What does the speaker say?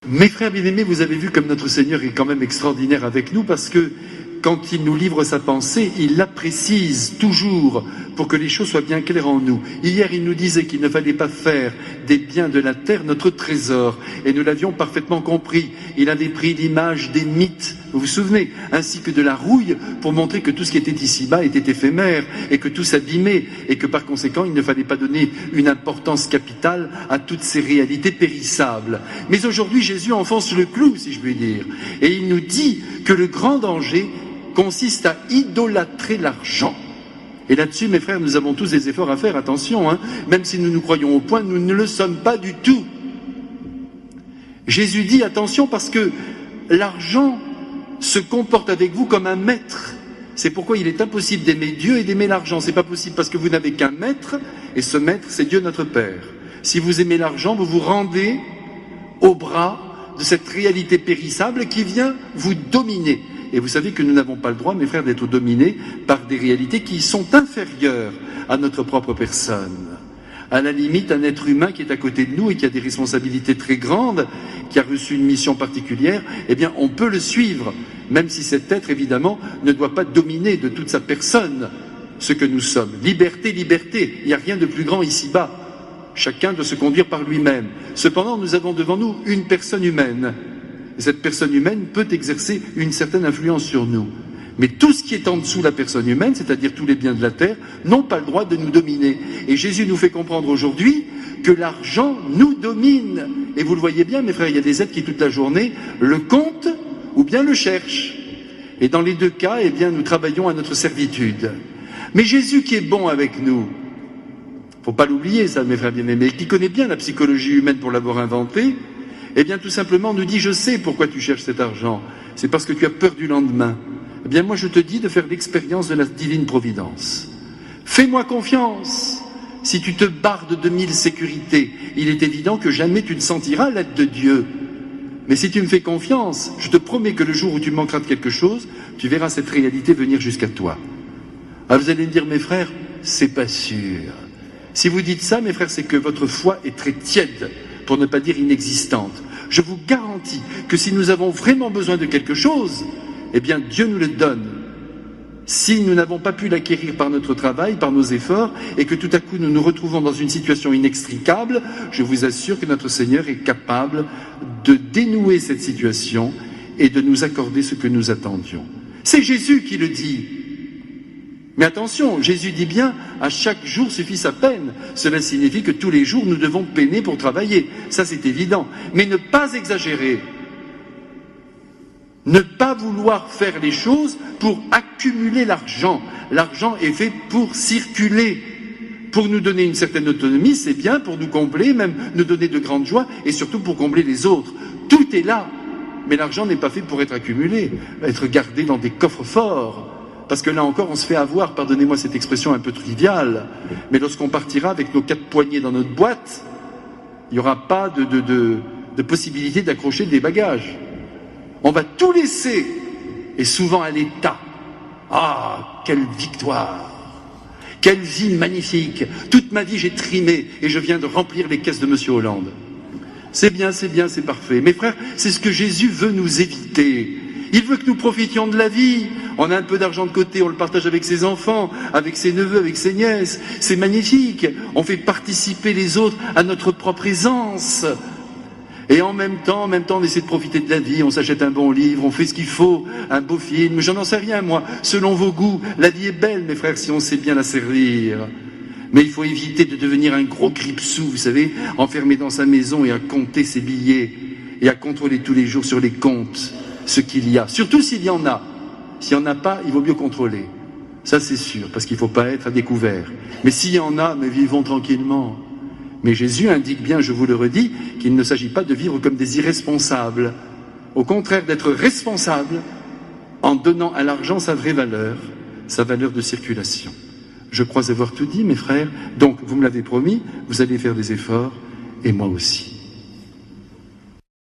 Mes frères bien-aimés, vous avez vu comme notre Seigneur est quand même extraordinaire avec nous, parce que quand il nous livre sa pensée, il la précise toujours pour que les choses soient bien claires en nous. Hier, il nous disait qu'il ne fallait pas faire des biens de la terre notre trésor, et nous l'avions parfaitement compris. Il avait pris l'image des mythes, vous vous souvenez, ainsi que de la rouille, pour montrer que tout ce qui était ici-bas était éphémère, et que tout s'abîmait, et que par conséquent, il ne fallait pas donner une importance capitale à toutes ces réalités périssables. Mais aujourd'hui, Jésus enfonce le clou, si je puis dire, et il nous dit que le grand danger consiste à idolâtrer l'argent. Et là-dessus, mes frères, nous avons tous des efforts à faire, attention, hein, même si nous nous croyons au point, nous ne le sommes pas du tout. Jésus dit attention parce que l'argent se comporte avec vous comme un maître. C'est pourquoi il est impossible d'aimer Dieu et d'aimer l'argent. C'est pas possible parce que vous n'avez qu'un maître, et ce maître, c'est Dieu notre Père. Si vous aimez l'argent, vous vous rendez au bras de cette réalité périssable qui vient vous dominer. Et vous savez que nous n'avons pas le droit, mes frères, d'être dominés par des réalités qui sont inférieures à notre propre personne. À la limite, un être humain qui est à côté de nous et qui a des responsabilités très grandes, qui a reçu une mission particulière, eh bien, on peut le suivre, même si cet être, évidemment, ne doit pas dominer de toute sa personne ce que nous sommes. Liberté, liberté, il n'y a rien de plus grand ici-bas. Chacun doit se conduire par lui-même. Cependant, nous avons devant nous une personne humaine. Cette personne humaine peut exercer une certaine influence sur nous. Mais tout ce qui est en dessous de la personne humaine, c'est-à-dire tous les biens de la terre, n'ont pas le droit de nous dominer. Et Jésus nous fait comprendre aujourd'hui que l'argent nous domine. Et vous le voyez bien, mes frères, il y a des êtres qui toute la journée le comptent ou bien le cherchent. Et dans les deux cas, eh bien, nous travaillons à notre servitude. Mais Jésus qui est bon avec nous, faut pas l'oublier ça, mes frères bien-aimés, qui connaît bien la psychologie humaine pour l'avoir inventée, eh bien, tout simplement, nous dit, je sais pourquoi tu cherches cet argent. C'est parce que tu as peur du lendemain. Eh bien, moi, je te dis de faire l'expérience de la divine providence. Fais-moi confiance. Si tu te bardes de 1000 sécurités, il est évident que jamais tu ne sentiras l'aide de Dieu. Mais si tu me fais confiance, je te promets que le jour où tu manqueras de quelque chose, tu verras cette réalité venir jusqu'à toi. Alors, vous allez me dire, mes frères, c'est pas sûr. Si vous dites ça, mes frères, c'est que votre foi est très tiède, pour ne pas dire inexistante. Je vous garantis que si nous avons vraiment besoin de quelque chose, eh bien Dieu nous le donne. Si nous n'avons pas pu l'acquérir par notre travail, par nos efforts, et que tout à coup nous nous retrouvons dans une situation inextricable, je vous assure que notre Seigneur est capable de dénouer cette situation et de nous accorder ce que nous attendions. C'est Jésus qui le dit. Mais attention, Jésus dit bien, à chaque jour suffit sa peine. Cela signifie que tous les jours nous devons peiner pour travailler. Ça c'est évident. Mais ne pas exagérer. Ne pas vouloir faire les choses pour accumuler l'argent. L'argent est fait pour circuler. Pour nous donner une certaine autonomie, c'est bien, pour nous combler, même nous donner de grandes joies, et surtout pour combler les autres. Tout est là. Mais l'argent n'est pas fait pour être accumulé, être gardé dans des coffres forts. Parce que là encore, on se fait avoir, pardonnez-moi cette expression un peu triviale, mais lorsqu'on partira avec nos 4 poignets dans notre boîte, il n'y aura pas de possibilité d'accrocher des bagages. On va tout laisser, et souvent à l'État. Ah, quelle victoire! Quelle vie magnifique! Toute ma vie, j'ai trimé, et je viens de remplir les caisses de Monsieur Hollande. C'est bien, c'est parfait. Mes frères, c'est ce que Jésus veut nous éviter. Il veut que nous profitions de la vie. On a un peu d'argent de côté, on le partage avec ses enfants, avec ses neveux, avec ses nièces. C'est magnifique. On fait participer les autres à notre propre aisance. Et en même temps, on essaie de profiter de la vie. On s'achète un bon livre, on fait ce qu'il faut, un beau film. J'en en sais rien, moi. Selon vos goûts, la vie est belle, mes frères, si on sait bien la servir. Mais il faut éviter de devenir un gros cripsou, vous savez, enfermé dans sa maison et à compter ses billets et à contrôler tous les jours sur les comptes ce qu'il y a, surtout s'il y en a. S'il n'y en a pas, il vaut mieux contrôler. Ça c'est sûr, parce qu'il ne faut pas être à découvert. Mais s'il y en a, mais vivons tranquillement. Mais Jésus indique bien, je vous le redis, qu'il ne s'agit pas de vivre comme des irresponsables. Au contraire, d'être responsable en donnant à l'argent sa vraie valeur, sa valeur de circulation. Je crois avoir tout dit, mes frères. Donc, vous me l'avez promis, vous allez faire des efforts, et moi aussi.